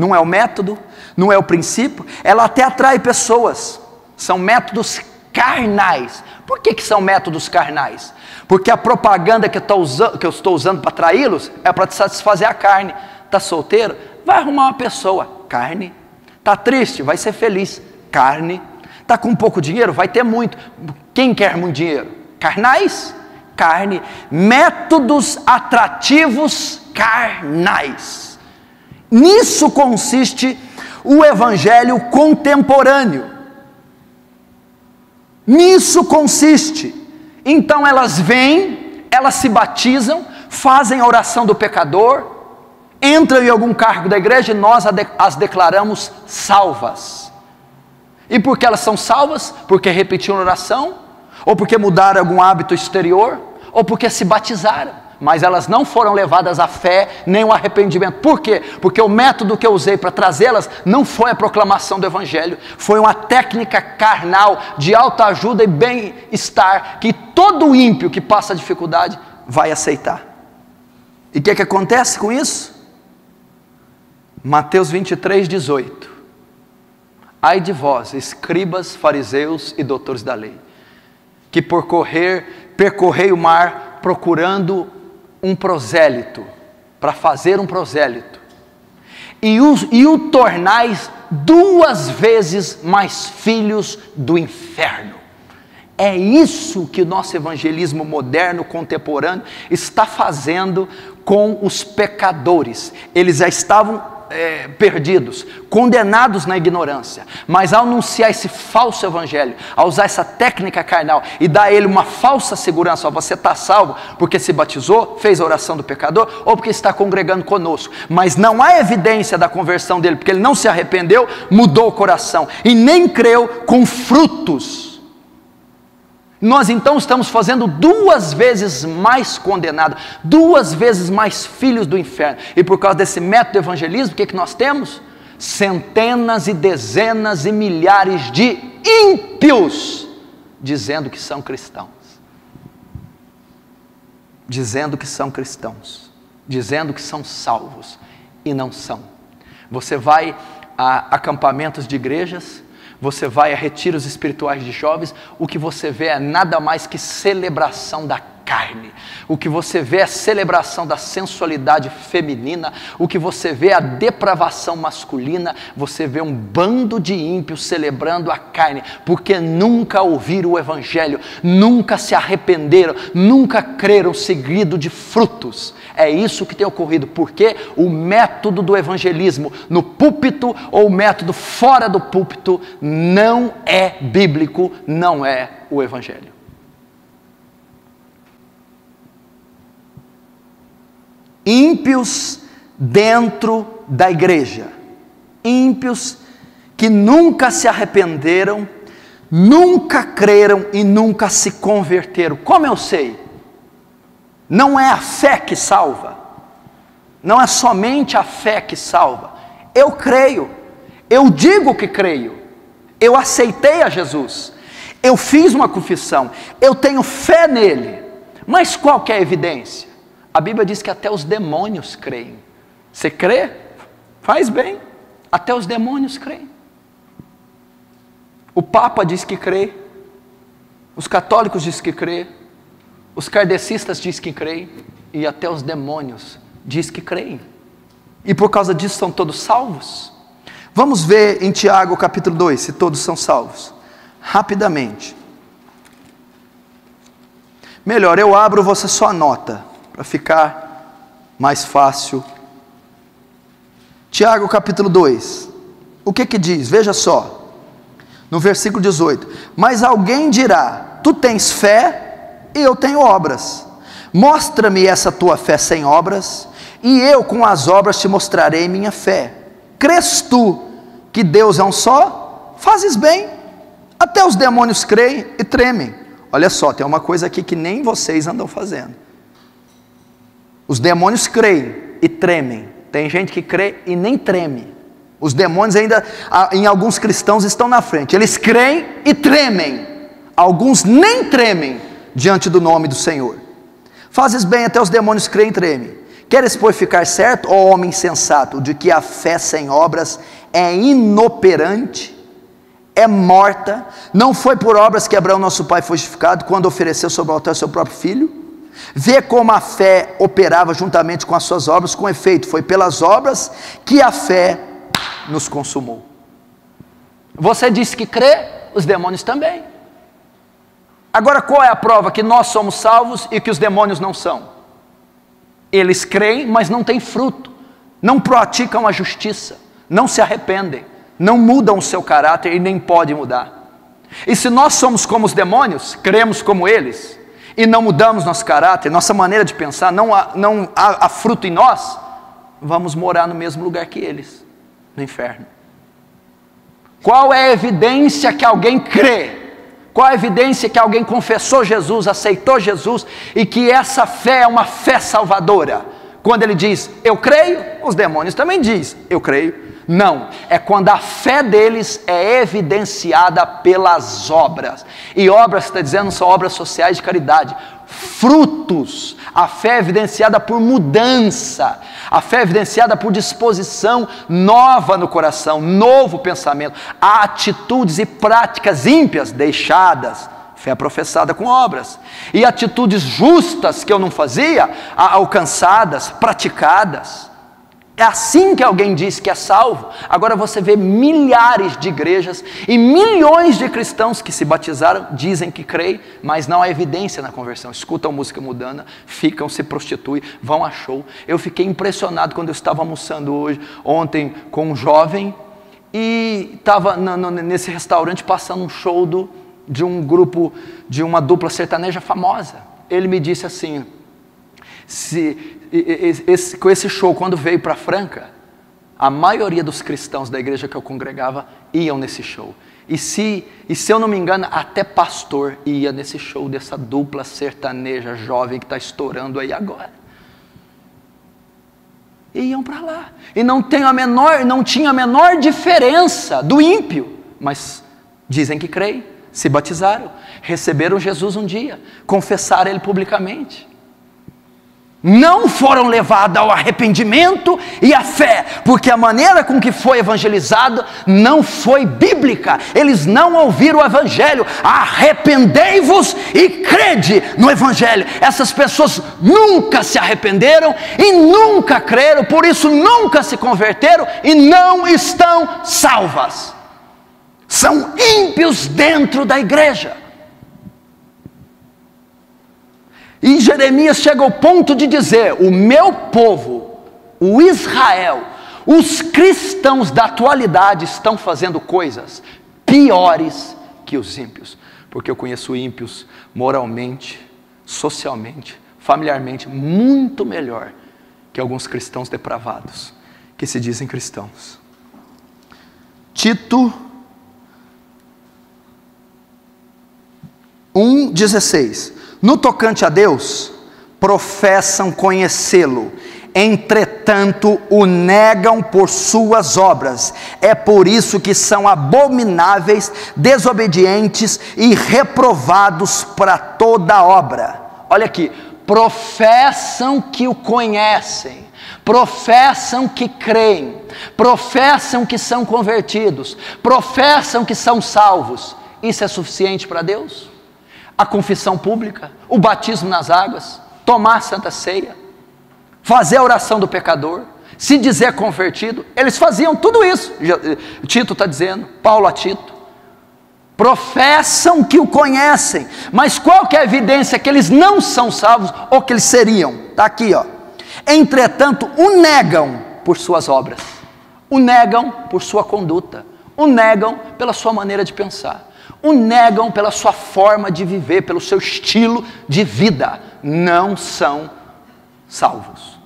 não é o método, não é o princípio, ela até atrai pessoas, são métodos carnais. Por que são métodos carnais? Porque a propaganda que eu estou usando para atraí-los é para te satisfazer a carne. Está solteiro? Vai arrumar uma pessoa, carne. Está triste? Vai ser feliz, carne. Está com pouco dinheiro? Vai ter muito. Quem quer muito dinheiro? Carnais? Carne. Métodos atrativos carnais. Nisso consiste o evangelho contemporâneo. Nisso consiste. Então elas vêm, elas se batizam, fazem a oração do pecador, entram em algum cargo da igreja e nós as declaramos salvas. E por que elas são salvas? Porque repetiram a oração, ou porque mudaram algum hábito exterior, ou porque se batizaram. Mas elas não foram levadas à fé, nem ao arrependimento. Por quê? Porque o método que eu usei para trazê-las não foi a proclamação do evangelho, foi uma técnica carnal de autoajuda e bem-estar, que todo ímpio que passa dificuldade vai aceitar. E o que acontece com isso? Mateus 23, 18. Ai de vós, escribas, fariseus e doutores da lei, que percorrei o mar procurando um prosélito, para fazer um prosélito, e o tornais 2 vezes mais filhos do inferno. É isso que o nosso evangelismo moderno, contemporâneo, está fazendo com os pecadores. Eles já estavam perdidos, condenados na ignorância, mas ao anunciar esse falso evangelho, ao usar essa técnica carnal e dar a ele uma falsa segurança: ó, você está salvo porque se batizou, fez a oração do pecador, ou porque está congregando conosco, mas não há evidência da conversão dele, porque ele não se arrependeu, mudou o coração e nem creu com frutos. Nós então estamos fazendo 2 vezes mais condenados, 2 vezes mais filhos do inferno. E por causa desse método de evangelismo, o que nós temos? Centenas e dezenas e milhares de ímpios dizendo que são cristãos. Dizendo que são cristãos. Dizendo que são salvos. E não são. Você vai a acampamentos de igrejas, você vai a retiros espirituais de jovens, o que você vê é nada mais que celebração da carne. O que você vê é a celebração da sensualidade feminina. O que você vê é a depravação masculina. Você vê um bando de ímpios celebrando a carne, porque nunca ouviram o evangelho, nunca se arrependeram, nunca creram, seguido de frutos. É isso que tem ocorrido, porque o método do evangelismo no púlpito ou o método fora do púlpito não é bíblico, não é o evangelho. Ímpios dentro da igreja, ímpios que nunca se arrependeram, nunca creram e nunca se converteram. Como eu sei? Não é a fé que salva, não é somente a fé que salva. Eu creio, eu digo que creio, eu aceitei a Jesus, eu fiz uma confissão, eu tenho fé nele, mas qual que é a evidência? A Bíblia diz que até os demônios creem. Você crê? Faz bem. Até os demônios creem. O Papa diz que crê. Os católicos dizem que crê. Os kardecistas dizem que creem. E até os demônios dizem que creem. E por causa disso são todos salvos? Vamos ver em Tiago capítulo 2, se todos são salvos. Rapidamente. Melhor, eu abro, você só anota, para ficar mais fácil. Tiago capítulo 2, o que diz? Veja só, no versículo 18: mas alguém dirá, tu tens fé e eu tenho obras, mostra-me essa tua fé sem obras, e eu com as obras te mostrarei minha fé. Crês tu que Deus é um só? Fazes bem, até os demônios creem e tremem. Olha só, tem uma coisa aqui que nem vocês andam fazendo. Os demônios creem e tremem. Tem gente que crê e nem treme. Os demônios ainda, em alguns cristãos, estão na frente. Eles creem e tremem. Alguns nem tremem diante do nome do Senhor. Fazes bem, até os demônios creem e tremem. Queres, pois, ficar certo, ó homem insensato, de que a fé sem obras é inoperante, é morta? Não foi por obras que Abraão nosso pai foi justificado, quando ofereceu sobre o altar seu próprio filho? Vê como a fé operava juntamente com as suas obras, com efeito, foi pelas obras que a fé nos consumou. Você disse que crê, os demônios também. Agora, qual é a prova que nós somos salvos e que os demônios não são? Eles creem, mas não têm fruto, não praticam a justiça, não se arrependem, não mudam o seu caráter e nem podem mudar. E se nós somos como os demônios, cremos como eles, e não mudamos nosso caráter, nossa maneira de pensar, não há fruto em nós, vamos morar no mesmo lugar que eles, no inferno. Qual é a evidência que alguém crê? Qual a evidência que alguém confessou Jesus, aceitou Jesus, e que essa fé é uma fé salvadora? Quando ele diz, eu creio, os demônios também dizem, eu creio. Não, é quando a fé deles é evidenciada pelas obras. E obras, está dizendo, são obras sociais de caridade. Frutos. A fé é evidenciada por mudança. A fé é evidenciada por disposição nova no coração, novo pensamento. Há atitudes e práticas ímpias deixadas. Fé professada com obras. E atitudes justas que eu não fazia, alcançadas, praticadas. É assim que alguém diz que é salvo. Agora você vê milhares de igrejas e milhões de cristãos que se batizaram, dizem que creem, mas não há evidência na conversão. Escutam música mundana, ficam, se prostituem, vão a show. Eu fiquei impressionado quando eu estava almoçando ontem com um jovem e estava nesse restaurante passando um show de um grupo, de uma dupla sertaneja famosa. Ele me disse assim, com esse show, quando veio para Franca, a maioria dos cristãos da igreja que eu congregava iam nesse show. E se eu não me engano, até pastor ia nesse show dessa dupla sertaneja jovem que está estourando aí agora. E iam para lá. E não tinha a menor diferença do ímpio. Mas dizem que creem, se batizaram, receberam Jesus um dia, confessaram Ele publicamente. Não foram levados ao arrependimento e à fé, porque a maneira com que foi evangelizado não foi bíblica. Eles não ouviram o evangelho. Arrependei-vos e crede no evangelho. Essas pessoas nunca se arrependeram e nunca creram, por isso nunca se converteram e não estão salvas. São ímpios dentro da igreja. E Jeremias chega ao ponto de dizer, o meu povo, o Israel, os cristãos da atualidade estão fazendo coisas piores que os ímpios. Porque eu conheço ímpios moralmente, socialmente, familiarmente, muito melhor que alguns cristãos depravados, que se dizem cristãos. Tito 1,16. No tocante a Deus, professam conhecê-lo, entretanto o negam por suas obras. É por isso que são abomináveis, desobedientes e reprovados para toda obra. Olha aqui, professam que o conhecem, professam que creem, professam que são convertidos, professam que são salvos. Isso é suficiente para Deus? A confissão pública, o batismo nas águas, tomar a santa ceia, fazer a oração do pecador, se dizer convertido, eles faziam tudo isso. Tito está dizendo, Paulo a Tito, professam que o conhecem, mas qual que é a evidência que eles não são salvos, ou que eles seriam? Está aqui, ó. Entretanto, o negam por suas obras, o negam por sua conduta, o negam pela sua maneira de pensar, o negam pela sua forma de viver, pelo seu estilo de vida. Não são salvos.